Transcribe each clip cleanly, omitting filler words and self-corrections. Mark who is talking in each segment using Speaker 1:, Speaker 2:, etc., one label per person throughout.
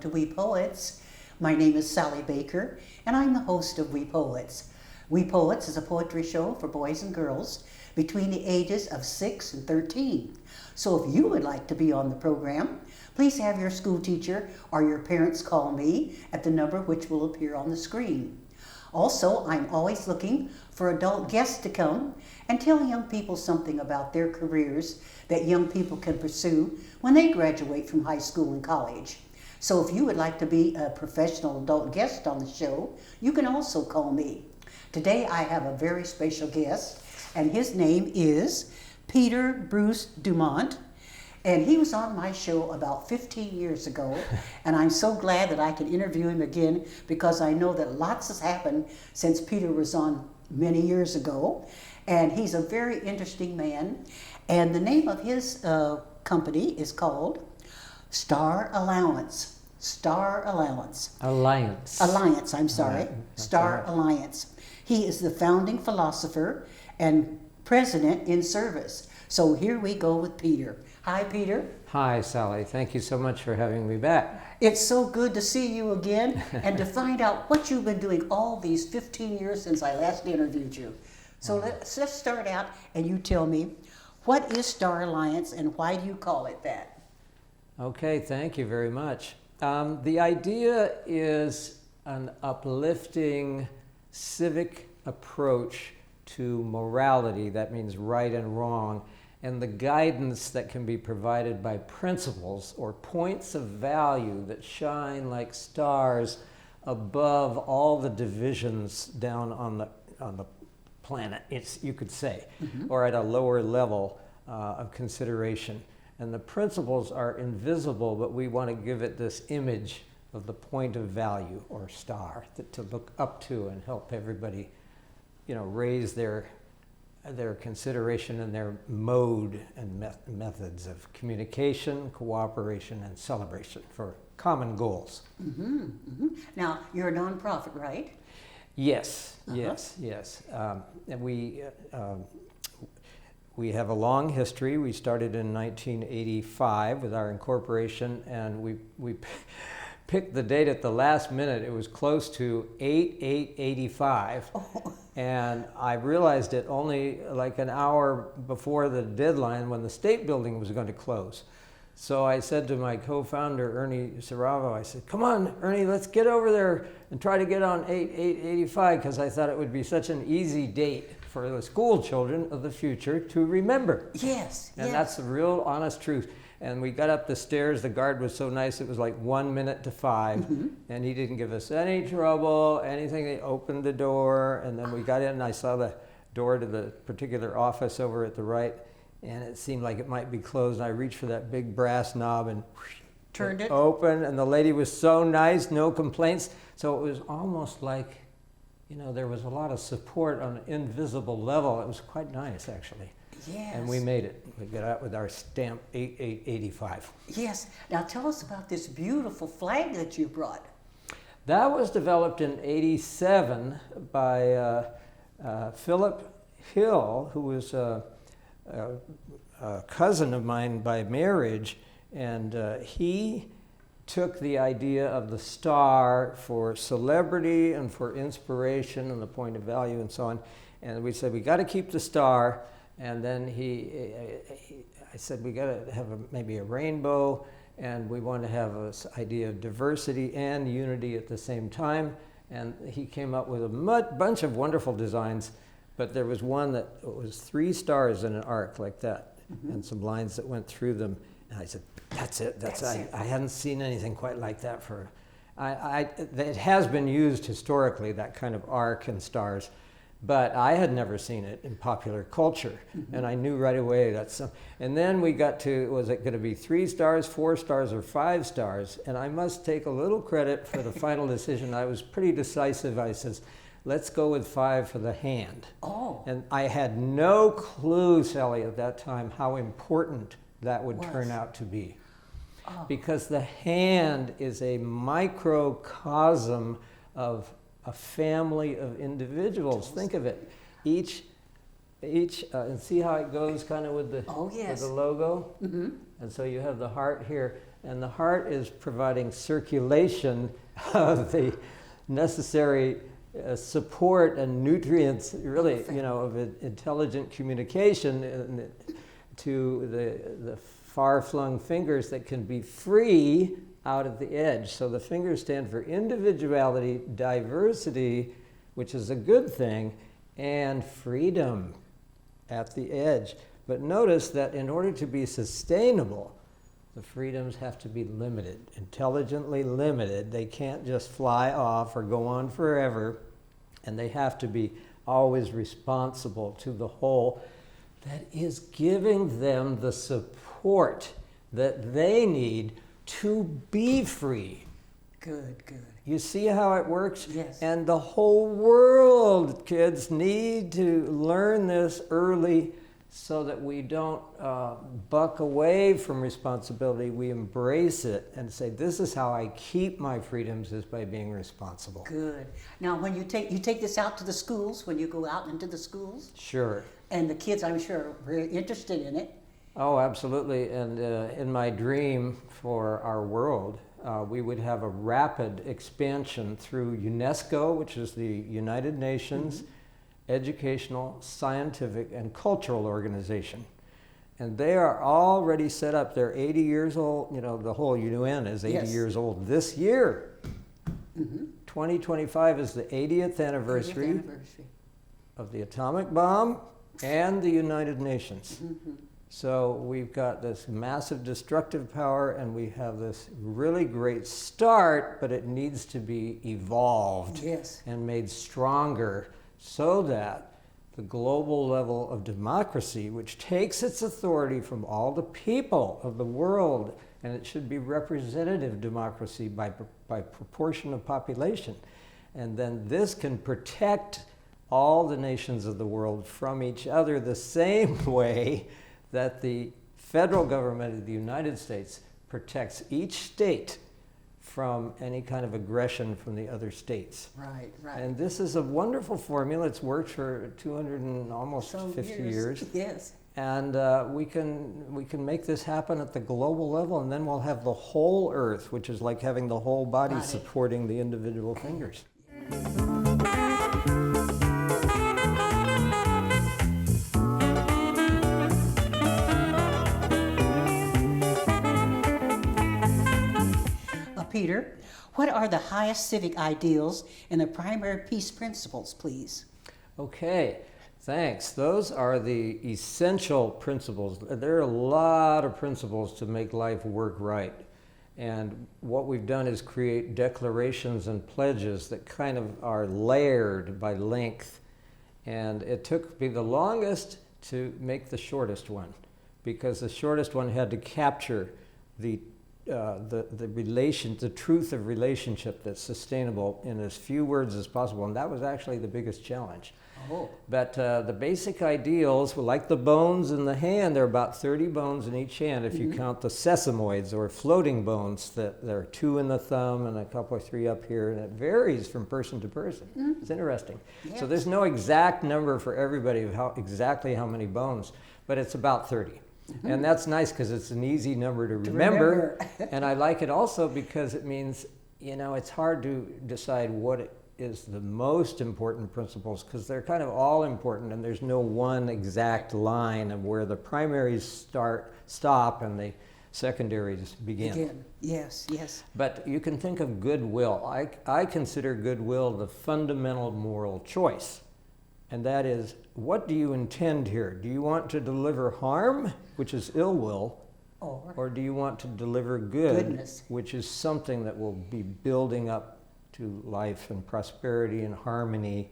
Speaker 1: to We Poets. My name is Sally Baker, and I'm the host of We Poets. We Poets is a poetry show for boys and girls between the ages of 6 and 13. So if you would like to be on the program, please have your school teacher or your parents call me at the number which will appear on the screen. Also, I'm always looking for adult guests to come and tell young people something about their careers that young people can pursue when they graduate from high school and college. So if you would like to be a professional adult guest on the show, you can also call me. Today I have a very special guest, and his name is Peter Bruce DuMont. And he was on my show about 15 years ago, and I'm so glad that I can interview him again because I know that lots has happened since Peter was on many years ago. And he's a very interesting man. And the name of his company is called Star Allowance. Star Allowance. Alliance, I'm sorry. Star
Speaker 2: right.
Speaker 1: Alliance. He is the founding philosopher and president in service. So here we go with Peter. Hi, Peter.
Speaker 2: Hi, Sally. Thank you so much for having me back.
Speaker 1: It's so good to see you again and to find out what you've been doing all these 15 years since I last interviewed you. So let's start out and you tell me, what is Star Alliance and why do you call it that?
Speaker 2: Okay, thank you very much. The idea is an uplifting civic approach to morality. That means right and wrong, and the guidance that can be provided by principles or points of value that shine like stars above all the divisions down on the planet, you could say, or at a lower level of consideration. And the principles are invisible, but we want to give it this image of the point of value or star to look up to and help everybody, raise their consideration and their mode and methods of communication, cooperation, and celebration for common goals.
Speaker 1: Now, you're a nonprofit, right?
Speaker 2: Yes. And we have a long history. We started in 1985 with our incorporation, and we picked the date at the last minute. It was close to 8/8/85. And I realized it only like an hour before the deadline when the state building was going to close. So I said to my co-founder, Ernie Saravo, I said, come on, Ernie, let's get over there and try to get on 8/8/85, because I thought it would be such an easy date for the school children of the future to remember.
Speaker 1: Yes.
Speaker 2: And that's the real honest truth. And we got up the stairs. The guard was so nice. It was like 1 minute to 5. And he didn't give us any trouble, anything. They opened the door, and then we got in, and I saw the door to the particular office over at the right, and it seemed like it might be closed. And I reached for that big brass knob and
Speaker 1: turned it
Speaker 2: open, and the lady was so nice, no complaints. So it was almost like, there was a lot of support on an invisible level. It was quite nice, actually.
Speaker 1: Yes.
Speaker 2: And we made it. We got out with our stamp 8/8/85.
Speaker 1: Yes. Now tell us about this beautiful flag that you brought.
Speaker 2: That was developed in '87 by Philip Hill, who was a cousin of mine by marriage, and he took the idea of the star for celebrity and for inspiration and the point of value and so on, and we said we got to keep the star. And then I said we got to have maybe a rainbow, and we want to have this idea of diversity and unity at the same time. And he came up with a bunch of wonderful designs, but there was one that was 3 stars in an arc like that, and some lines that went through them. And I said, that's it. I hadn't seen anything quite like that for. It has been used historically, that kind of arc and stars. But I had never seen it in popular culture, and I knew right away that's some. And then we got to, was it going to be 3 stars, 4 stars, or 5 stars? And I must take a little credit for the final decision. I was pretty decisive. I says, let's go with 5 for the hand.
Speaker 1: Oh.
Speaker 2: And I had no clue, Sally, at that time how important that would turn out to be.
Speaker 1: Oh.
Speaker 2: Because the hand is a microcosm of a family of individuals. Think of it. Each, and see how it goes kind of with the, with the logo? And so you have the heart here. And the heart is providing circulation of the necessary support and nutrients, really, of intelligent communication to the far-flung fingers that can be free out at the edge. So the fingers stand for individuality, diversity, which is a good thing, and freedom at the edge. But notice that in order to be sustainable, the freedoms have to be limited, intelligently limited. They can't just fly off or go on forever, and they have to be always responsible to the whole that is giving them the support that they need to be free.
Speaker 1: Good, good.
Speaker 2: You see how it works?
Speaker 1: Yes.
Speaker 2: And the whole world, kids, need to learn this early so that we don't buck away from responsibility. We embrace it and say, this is how I keep my freedoms, is by being responsible.
Speaker 1: Good. Now, when you take this out to the schools, when you go out into the schools?
Speaker 2: Sure.
Speaker 1: And the kids, I'm sure, are very interested in it.
Speaker 2: Oh, absolutely. And in my dream for our world, we would have a rapid expansion through UNESCO, which is the United Nations Educational, Scientific, and Cultural Organization. And they are already set up. They're 80 years old. The whole UN is 80 years old this year. 2025 is the 80th anniversary of the atomic bomb and the United Nations. So we've got this massive destructive power, and we have this really great start, but it needs to be evolved and made stronger so that the global level of democracy, which takes its authority from all the people of the world, and it should be representative democracy by proportion of population, and then this can protect all the nations of the world from each other the same way that the federal government of the United States protects each state from any kind of aggression from the other states.
Speaker 1: Right, right.
Speaker 2: And this is a wonderful formula. It's worked for 200 and almost 50 years.
Speaker 1: Yes.
Speaker 2: And we can make this happen at the global level, and then we'll have the whole Earth, which is like having the whole body supporting the individual fingers.
Speaker 1: Peter, what are the highest civic ideals and the primary peace principles, please?
Speaker 2: Okay, thanks. Those are the essential principles. There are a lot of principles to make life work right. And what we've done is create declarations and pledges that kind of are layered by length. And it took me the longest to make the shortest one, because the shortest one had to capture the truth of relationship that's sustainable in as few words as possible, and that was actually the biggest challenge.
Speaker 1: Oh.
Speaker 2: But the basic ideals, like the bones in the hand, there are about 30 bones in each hand if you count the sesamoids, or floating bones, that there are 2 in the thumb and a couple or 3 up here, and it varies from person to person. It's interesting.
Speaker 1: Yes.
Speaker 2: So there's no exact number for everybody of exactly how many bones, but it's about 30. And that's nice because it's an easy number to remember. And I like it also because it means, it's hard to decide what is the most important principles, because they're kind of all important, and there's no one exact line of where the primaries stop and the secondaries begin.
Speaker 1: Yes, yes.
Speaker 2: But you can think of goodwill. I consider goodwill the fundamental moral choice. And that is, what do you intend here? Do you want to deliver harm, which is ill will, or do you want to deliver goodness, which is something that will be building up to life and prosperity and harmony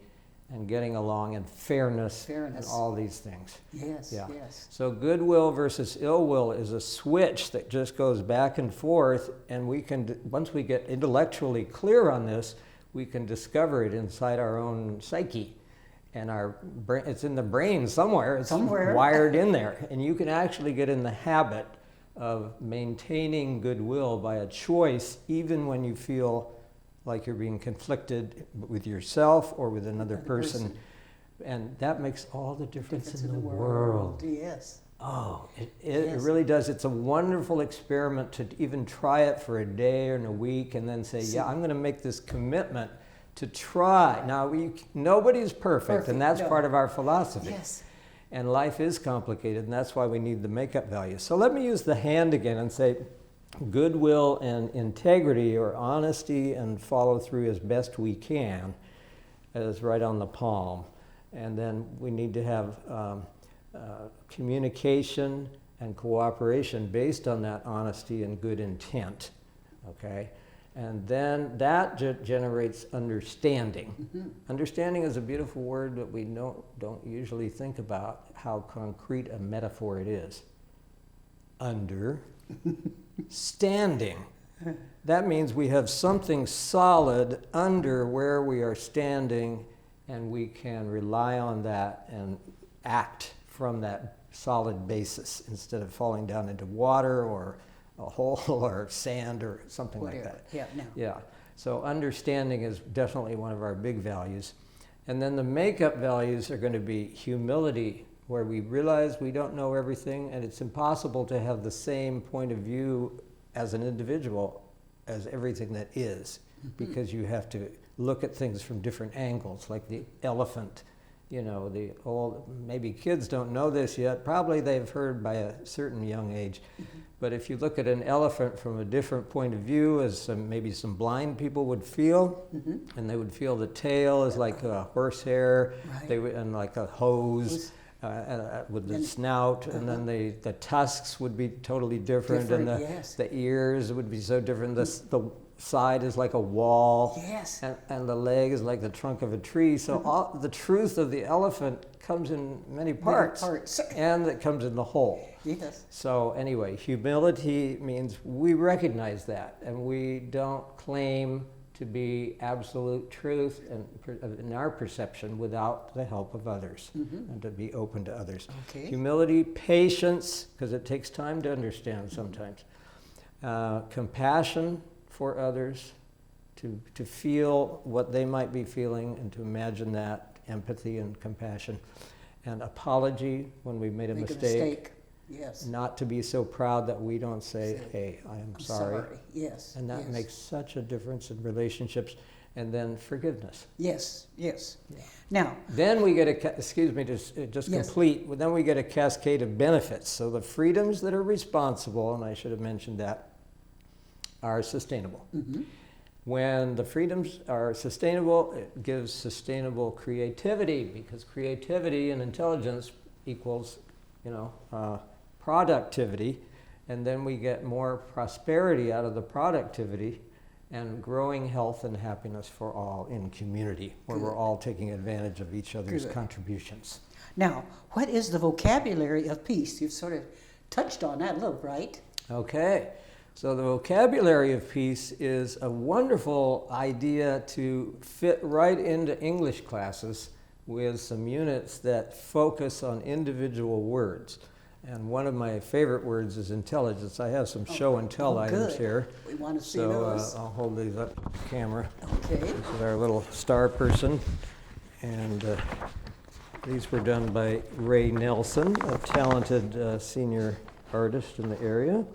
Speaker 2: and getting along and fairness. And all these things.
Speaker 1: Yes, yes.
Speaker 2: So goodwill versus ill will is a switch that just goes back and forth, and we can, once we get intellectually clear on this, we can discover it inside our own psyche. And it's in the brain somewhere. It's wired in there. And you can actually get in the habit of maintaining goodwill by a choice, even when you feel like you're being conflicted with yourself or with another person. And that makes all the difference in the world.
Speaker 1: Yes.
Speaker 2: Oh, it
Speaker 1: Yes.
Speaker 2: really does. It's a wonderful experiment to even try it for a day or a week and then say, yeah, I'm going to make this commitment to try. Now, nobody's perfect, and that's part of our philosophy.
Speaker 1: Yes.
Speaker 2: And life is complicated, and that's why we need the makeup values. So let me use the hand again and say goodwill and integrity, or honesty and follow through as best we can, is right on the palm. And then we need to have communication and cooperation based on that honesty and good intent, okay? And then that generates understanding.
Speaker 1: Mm-hmm. Understanding
Speaker 2: is a beautiful word, but we don't usually think about how concrete a metaphor it is. Understanding. That means we have something solid under where we are standing, and we can rely on that and act from that solid basis instead of falling down into water or a hole or sand or something like that.
Speaker 1: Yeah, no.
Speaker 2: Yeah. So understanding is definitely one of our big values. And then the makeup values are going to be humility, where we realize we don't know everything, and it's impossible to have the same point of view as an individual as everything that is, because you have to look at things from different angles, like the elephant. You know, maybe kids don't know this yet. Probably they've heard by a certain young age. But if you look at an elephant from a different point of view, as maybe some blind people would feel, and they would feel the tail is like a horsehair, and like a hose with the snout, and then the tusks would be totally different, and the ears would be so different. The side is like a wall, and the leg is like the trunk of a tree. So the truth of the elephant comes in many parts. And it comes in the whole.
Speaker 1: Yes.
Speaker 2: So anyway, humility means we recognize that, and we don't claim to be absolute truth in our perception without the help of others, and to be open to others.
Speaker 1: Okay.
Speaker 2: Humility, patience, because it takes time to understand sometimes. Compassion for others, to feel what they might be feeling and to imagine that, empathy and compassion. And apology when we've made a mistake.
Speaker 1: Yes.
Speaker 2: Not to be so proud that we don't say, hey, I'm sorry.
Speaker 1: Yes.
Speaker 2: And that makes such a difference in relationships. And then forgiveness.
Speaker 1: Yes. Yeah. Now.
Speaker 2: Then we get complete. Then we get a cascade of benefits. So the freedoms that are responsible, and I should have mentioned that, are sustainable. When the freedoms are sustainable, it gives sustainable creativity, because creativity and intelligence equals, productivity, and then we get more prosperity out of the productivity and growing health and happiness for all in community, where we're all taking advantage of each other's contributions.
Speaker 1: Now, what is the vocabulary of peace? You've sort of touched on that a little, right?
Speaker 2: Okay. So the vocabulary of peace is a wonderful idea to fit right into English classes with some units that focus on individual words. And one of my favorite words is intelligence. I have some show and tell items here.
Speaker 1: We want to see those.
Speaker 2: So I'll hold these up to the camera.
Speaker 1: Okay.
Speaker 2: This is our little star person. And these were done by Ray Nelson, a talented senior artist in the area.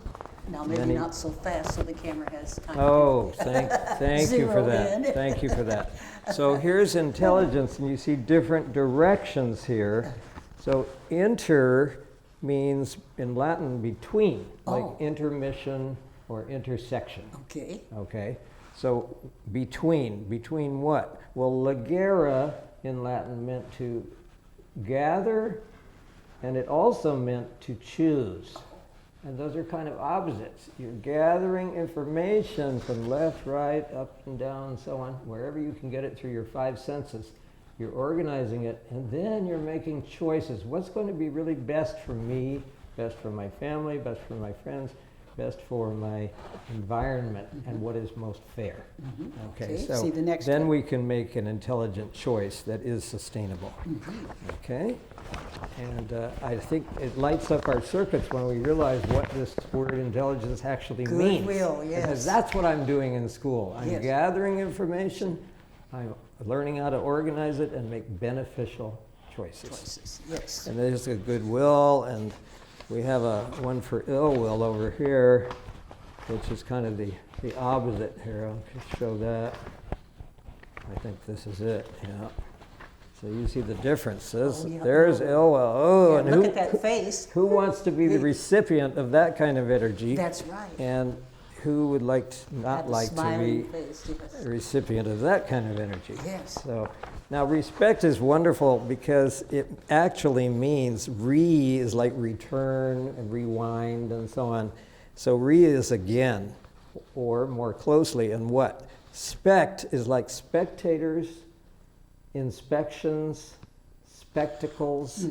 Speaker 1: Now, maybe not so fast, so the camera has time.
Speaker 2: Oh, thank you for that. Thank you for that. So here's intelligence, and you see different directions here. So inter means in Latin between, like intermission or intersection.
Speaker 1: Okay.
Speaker 2: Okay. So between what? Well, legere in Latin meant to gather, and it also meant to choose. And those are kind of opposites. You're gathering information from left, right, up and down, and so on, wherever you can get it through your five senses. You're organizing it, and then you're making choices. What's going to be really best for me, best for my family, best for my friends, best for my environment, and what is most fair. Okay, so
Speaker 1: see the next
Speaker 2: then
Speaker 1: one.
Speaker 2: we can make an intelligent choice that is sustainable. Okay, and I think it lights up our circuits when we realize what this word intelligence actually means.
Speaker 1: Goodwill, yes.
Speaker 2: Because that's what I'm doing in school. I'm gathering information, I'm learning how to organize it and make beneficial choices.
Speaker 1: Yes.
Speaker 2: And there's a goodwill, and We have one for ill will over here, which is kind of the opposite here. I'll just show that. I think this is it, yeah. So you see the differences.
Speaker 1: Oh, yeah.
Speaker 2: There's ill will. Oh,
Speaker 1: Yeah,
Speaker 2: and
Speaker 1: look at that face.
Speaker 2: who wants to be the recipient of that kind of energy?
Speaker 1: That's right.
Speaker 2: And who would like to,
Speaker 1: Have
Speaker 2: not
Speaker 1: a
Speaker 2: like to be
Speaker 1: smiling face, yes.
Speaker 2: a recipient of that kind of energy?
Speaker 1: Yes.
Speaker 2: So now respect is wonderful because it actually means is like return and rewind and so on. So is again, or more closely, and what? Spect is like spectators, inspections, spectacles,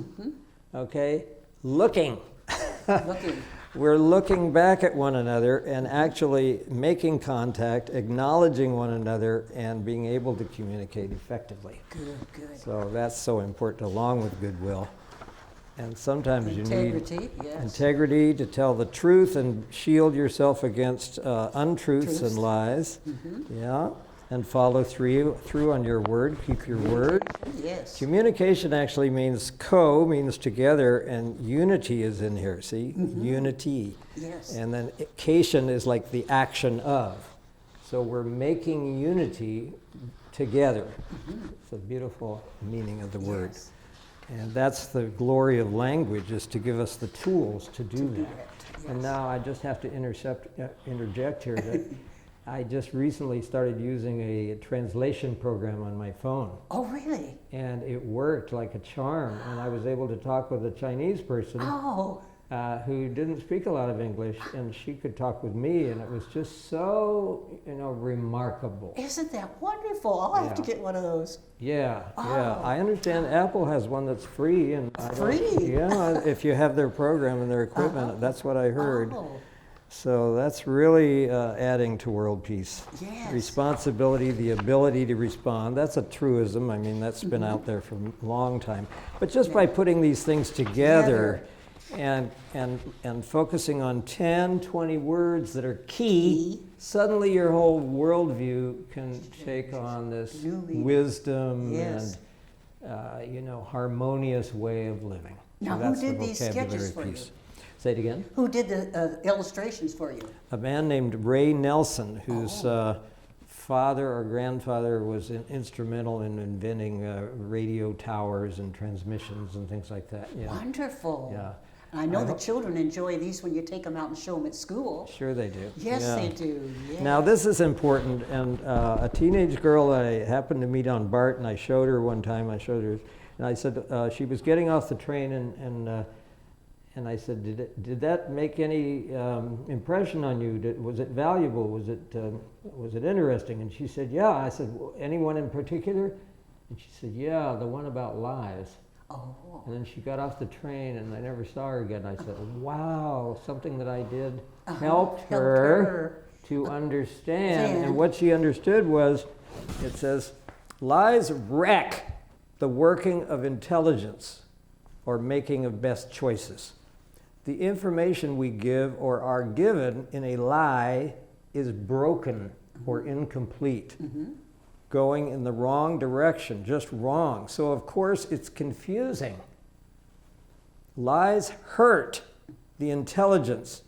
Speaker 2: okay? Looking.
Speaker 1: Looking.
Speaker 2: We're looking back at one another and actually making contact, acknowledging one another, and being able to communicate effectively.
Speaker 1: Good.
Speaker 2: So that's so important, along with goodwill. And sometimes you need
Speaker 1: Integrity, yes.
Speaker 2: integrity to tell the truth and shield yourself against untruths and lies. Yeah, and follow through on your word. Keep your word.
Speaker 1: Yes.
Speaker 2: Communication actually means means together, and unity is in here. See, unity.
Speaker 1: Yes.
Speaker 2: And then cation is like the action of. So we're making unity together. It's a beautiful meaning of the word.
Speaker 1: Yes.
Speaker 2: And that's the glory of language, is to give us the tools to do that.
Speaker 1: Yes.
Speaker 2: And now I just have to interject here that I just recently started using a translation program on my phone.
Speaker 1: Oh, really?
Speaker 2: And it worked like a charm. And I was able to talk with a Chinese person who didn't speak a lot of English, and she could talk with me, and it was just so, remarkable.
Speaker 1: Isn't that wonderful? I'll have to get one of those.
Speaker 2: Yeah. I understand Apple has one that's free, and
Speaker 1: Free?
Speaker 2: Yeah, if you have their program and their equipment, that's what I heard.
Speaker 1: Oh.
Speaker 2: So that's really adding to world peace.
Speaker 1: Yes.
Speaker 2: Responsibility, the ability to respond. That's a truism. I mean, that's been out there for a long time. But just by putting these things together. And focusing on 10, 20 words that are key, suddenly your whole worldview can take on this wisdom and, harmonious way of living.
Speaker 1: Now,
Speaker 2: So
Speaker 1: who
Speaker 2: that's the
Speaker 1: did these
Speaker 2: vocabulary
Speaker 1: sketches for you?
Speaker 2: piece. Say it again?
Speaker 1: Who did the illustrations for you?
Speaker 2: A man named Ray Nelson, whose father or grandfather was instrumental in inventing radio towers and transmissions and things like that. Yeah.
Speaker 1: Wonderful.
Speaker 2: Yeah.
Speaker 1: And I know the children enjoy these when you take them out and show them at school.
Speaker 2: Sure they do.
Speaker 1: Yes,
Speaker 2: Yeah.
Speaker 1: they do. Yes.
Speaker 2: Now this is important, and a teenage girl I happened to meet on BART, and I showed her one time. And I said she was getting off the train, and I said, did that make any impression on you? Was it valuable? Was it interesting? And she said, yeah. I said, anyone in particular? And she said, yeah, the one about lies.
Speaker 1: Oh.
Speaker 2: And then she got off the train, and I never saw her again. I said, wow, something that I did helped her to understand. And what she understood was, it says, lies wreck the working of intelligence or making of best choices. The information we give or are given in a lie is broken or incomplete. Going in the wrong direction, just wrong. So of course it's confusing. Lies hurt the intelligence,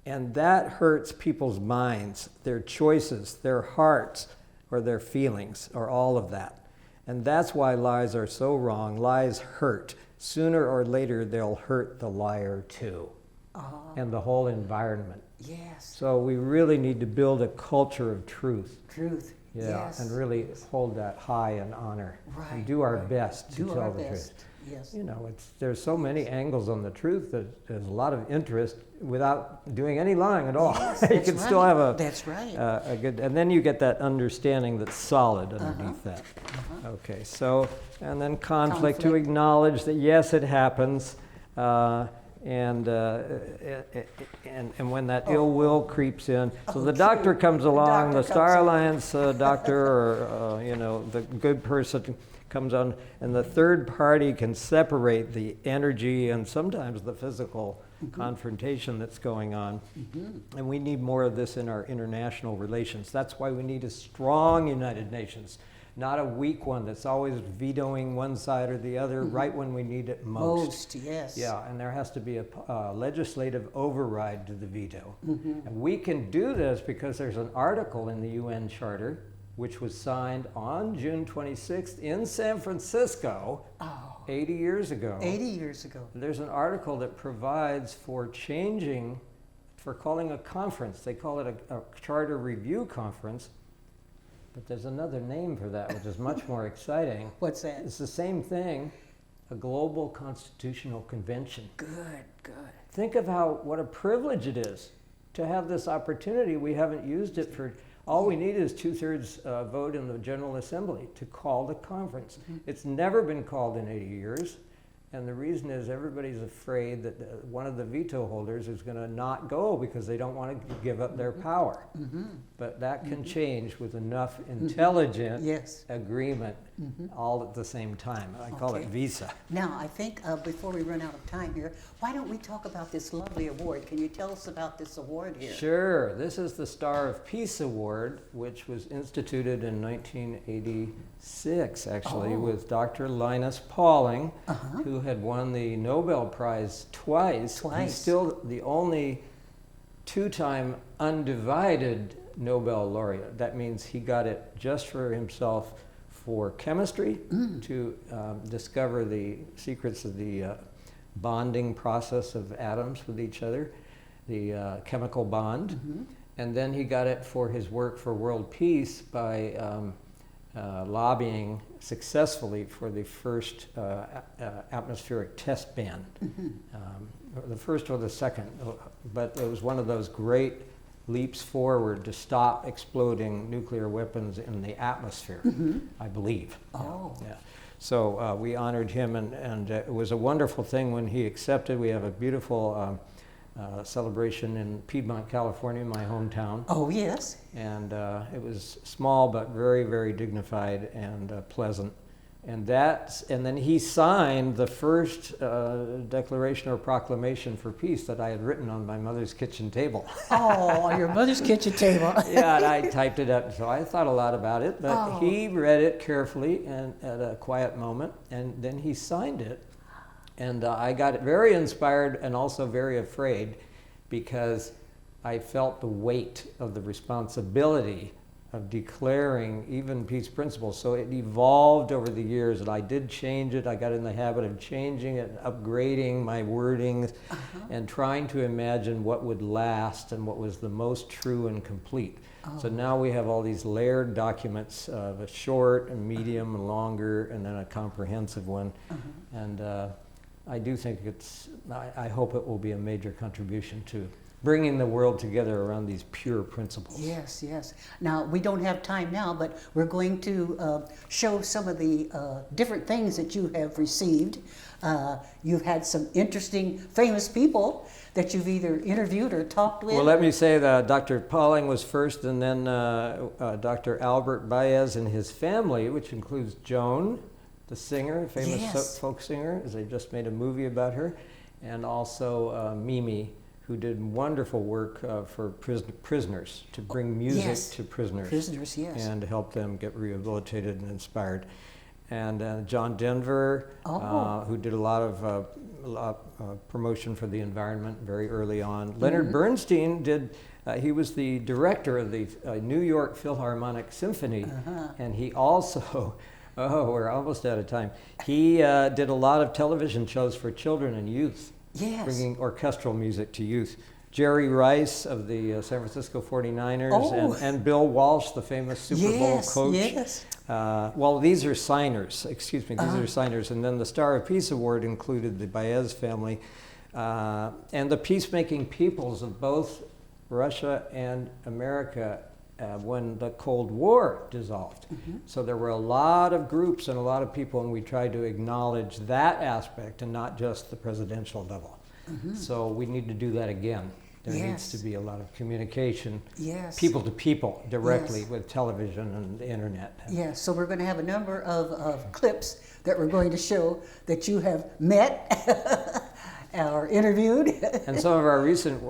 Speaker 2: and that hurts people's minds, their choices, their hearts, or their feelings, or all of that. And that's why lies are so wrong. Lies hurt. Sooner or later they'll hurt the liar too, and the whole environment.
Speaker 1: Yes.
Speaker 2: So we really need to build a culture of truth.
Speaker 1: Truth.
Speaker 2: Yeah,
Speaker 1: Yes.
Speaker 2: and really hold that high in honor.
Speaker 1: Right,
Speaker 2: And do our
Speaker 1: right.
Speaker 2: best to
Speaker 1: Do
Speaker 2: tell
Speaker 1: our
Speaker 2: the
Speaker 1: best.
Speaker 2: truth.
Speaker 1: Yes.
Speaker 2: There's so many angles on the truth that there's a lot of interest without doing any lying at all.
Speaker 1: Yes,
Speaker 2: You
Speaker 1: that's
Speaker 2: can still
Speaker 1: right.
Speaker 2: have a
Speaker 1: That's right.
Speaker 2: a good, and then you get that understanding that's solid underneath that. Okay, so, and then conflict, to
Speaker 1: Conflict.
Speaker 2: acknowledge that yes, it happens, and when that ill will creeps in. So the doctor comes along, the
Speaker 1: doctor
Speaker 2: Star
Speaker 1: comes in.
Speaker 2: Alliance doctor, or the good person comes on, and the third party can separate the energy and sometimes the physical confrontation that's going on. And we need more of this in our international relations. That's why we need a strong United Nations, not a weak one that's always vetoing one side or the other right when we need it most.
Speaker 1: Yes.
Speaker 2: Yeah, and there has to be a legislative override to the veto. And we can do this because there's an article in the UN Charter which was signed on June 26th in San Francisco 80 years ago.
Speaker 1: 80 years ago.
Speaker 2: There's an article that provides for calling a conference. They call it a charter review conference, but there's another name for that, which is much more exciting.
Speaker 1: What's that?
Speaker 2: It's the same thing, a global constitutional convention.
Speaker 1: Good.
Speaker 2: Think of what a privilege it is to have this opportunity. We haven't used it for, all we need is 2/3 vote in the General Assembly to call the conference. It's never been called in 80 years. And the reason is everybody's afraid that one of the veto holders is going to not go because they don't want to give up their power. But that can change with enough intelligent agreement all at the same time. I call it visa.
Speaker 1: Now, I think before we run out of time here, why don't we talk about this lovely award? Can you tell us about this award here?
Speaker 2: Sure. This is the Star of Peace Award, which was instituted in 1986, actually, with Dr. Linus Pauling, who had won the Nobel Prize twice. He's still the only two-time undivided Nobel laureate. That means he got it just for himself for chemistry, to discover the secrets of the bonding process of atoms with each other, the chemical bond. And then he got it for his work for world peace by lobbying successfully for the first atmospheric test ban. The first or the second, but it was one of those great leaps forward to stop exploding nuclear weapons in the atmosphere, I believe. Yeah. So we honored him, and it was a wonderful thing when he accepted. We have a beautiful celebration in Piedmont, California, my hometown.
Speaker 1: Oh, yes.
Speaker 2: And it was small but very, very dignified and pleasant. And then he signed the first declaration or proclamation for peace that I had written on my mother's kitchen table.
Speaker 1: Oh, on your mother's kitchen table.
Speaker 2: Yeah, and I typed it up, so I thought a lot about it. But he read it carefully and at a quiet moment, and then he signed it. And I got very inspired and also very afraid, because I felt the weight of the responsibility of declaring even peace principles. So it evolved over the years, and I did change it. I got in the habit of changing it, upgrading my wordings, and trying to imagine what would last and what was the most true and complete. So now we have all these layered documents of a short, and medium, and longer, and then a comprehensive one. And I do think I hope it will be a major contribution to bringing the world together around these pure principles.
Speaker 1: Yes, yes. Now, we don't have time now, but we're going to show some of the different things that you have received. You've had some interesting, famous people that you've either interviewed or talked with.
Speaker 2: Well, let me say that Dr. Pauling was first, and then Dr. Albert Baez and his family, which includes Joan, the singer, famous folk singer, as they just made a movie about her, and also Mimi, who did wonderful work for prisoners, to bring music to prisoners. And to help them get rehabilitated and inspired. And John Denver, who did a lot of promotion for the environment very early on. Leonard Bernstein did, he was the director of the New York Philharmonic Symphony, and he also, we're almost out of time, he did a lot of television shows for children and youth. Bringing orchestral music to youth. Jerry Rice of the San Francisco 49ers and Bill Walsh, the famous Super Bowl coach. Well, these are signers, excuse me, these are signers. And then the Star of Peace Award included the Baez family and the peacemaking peoples of both Russia and America when the Cold War dissolved. So there were a lot of groups and a lot of people, and we tried to acknowledge that aspect and not just the presidential level. So we need to do that again. There needs to be a lot of communication, people to people, directly with television and the internet.
Speaker 1: Yes, so we're going to have a number of clips that we're going to show that you have met are interviewed.
Speaker 2: And some of our recent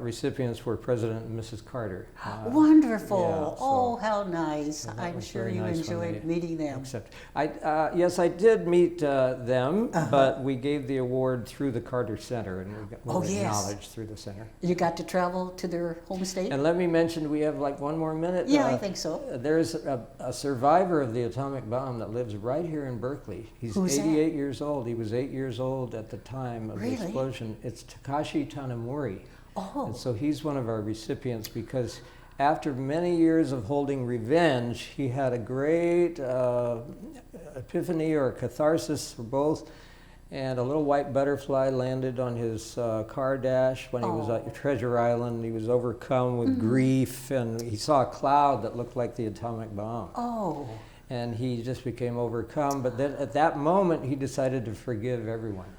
Speaker 2: recipients were President and Mrs. Carter.
Speaker 1: Wonderful.
Speaker 2: Yeah,
Speaker 1: oh, how nice.
Speaker 2: that
Speaker 1: I'm
Speaker 2: was
Speaker 1: sure
Speaker 2: very
Speaker 1: you
Speaker 2: nice when
Speaker 1: enjoyed
Speaker 2: they
Speaker 1: meeting them.
Speaker 2: Yes, I did meet them, but we gave the award through the Carter Center, and we were acknowledged through the center.
Speaker 1: You got to travel to their home state?
Speaker 2: And let me mention, we have like one more minute.
Speaker 1: Yeah, I think so.
Speaker 2: There's a survivor of the atomic bomb that lives right here in Berkeley. He's
Speaker 1: Who's
Speaker 2: 88 years old. He was 8 years old at the time of the explosion. It's Takashi Tanimori.
Speaker 1: Oh.
Speaker 2: And so he's one of our recipients because after many years of holding revenge, he had a great epiphany or catharsis for both. And a little white butterfly landed on his car dash when he was at Treasure Island. He was overcome with grief, and he saw a cloud that looked like the atomic bomb.
Speaker 1: Oh.
Speaker 2: And he just became overcome. But then at that moment, he decided to forgive everyone.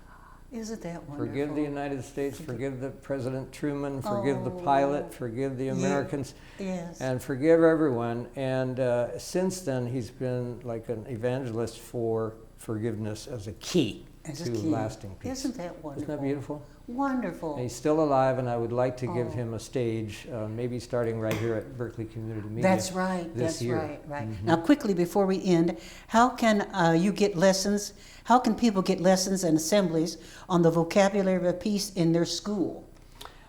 Speaker 1: Isn't that wonderful?
Speaker 2: Forgive the United States, forgive the President Truman, forgive the pilot, forgive the Americans, and forgive everyone. And since then, he's been like an evangelist for forgiveness as a key to lasting peace.
Speaker 1: Isn't that wonderful?
Speaker 2: Isn't that beautiful?
Speaker 1: Wonderful.
Speaker 2: And he's still alive, and I would like to give him a stage, maybe starting right here at Berkeley Community Media.
Speaker 1: That's right.
Speaker 2: This year.
Speaker 1: Right. Now, quickly before we end, how can you get lessons? How can people get lessons and assemblies on the vocabulary of peace in their school?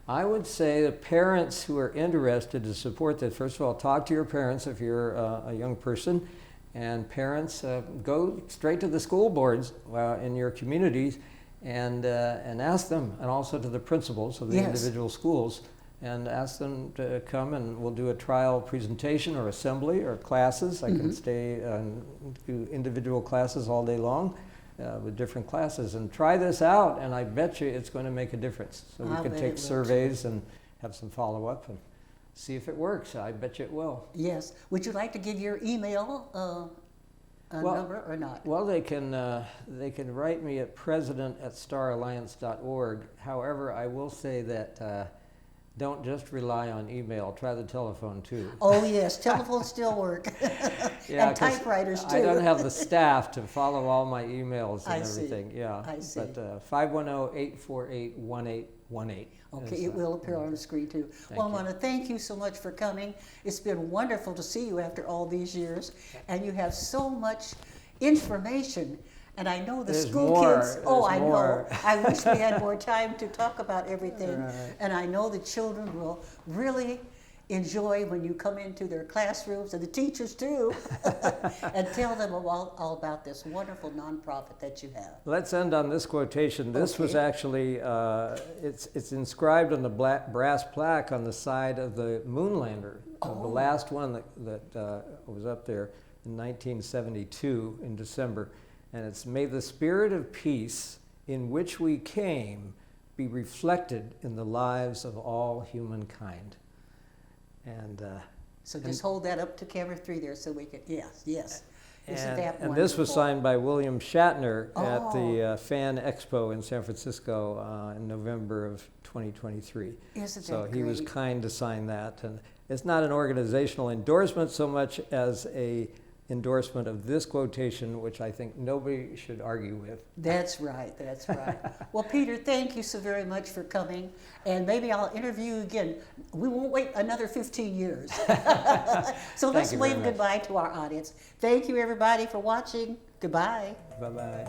Speaker 2: I would say the parents who are interested to support this, first of all, talk to your parents if you're a young person. And parents, go straight to the school boards in your communities and ask them, and also to the principals of the individual schools, and ask them to come, and we'll do a trial presentation or assembly or classes. I can stay and do individual classes all day long with different classes, and try this out, and I bet you it's going to make a difference. So we could take surveys and have some follow-up and see if it works. I bet you it will.
Speaker 1: Yes. Would you like to give your email number or not?
Speaker 2: Well, they can write me at president@staralliance.org. However, I will say that don't just rely on email. Try the telephone too.
Speaker 1: Oh yes, telephones still work. And typewriters too.
Speaker 2: I don't have the staff to follow all my emails and everything. Yeah.
Speaker 1: I see.
Speaker 2: But 510-848-1818.
Speaker 1: Okay, it will appear on the screen too. Well, I want to thank you so much for coming. It's been wonderful to see you after all these years, and you have so much information. And I know the school kids. Oh, I know. I wish we had more time to talk about everything. Right. And I know the children will really enjoy when you come into their classrooms, and the teachers too, and tell them all about this wonderful nonprofit that you have.
Speaker 2: Let's end on this quotation. This was actually, it's inscribed on the brass plaque on the side of the moonlander, the last one that was up there in 1972 in December. And it's, "May the spirit of peace in which we came be reflected in the lives of all humankind." And
Speaker 1: so just hold that up to camera 3 there so we can, yes. Isn't that wonderful?
Speaker 2: And this was signed by William Shatner at the Fan Expo in San Francisco in November of 2023.
Speaker 1: Isn't that
Speaker 2: so
Speaker 1: great?
Speaker 2: He was kind to sign that. And it's not an organizational endorsement so much as a endorsement of this quotation, which I think nobody should argue with.
Speaker 1: That's right. Well, Peter, thank you so very much for coming, and maybe I'll interview you again. We won't wait another 15 years. So let's wave goodbye to our audience. Thank you, everybody, for watching. Goodbye.
Speaker 2: Bye-bye.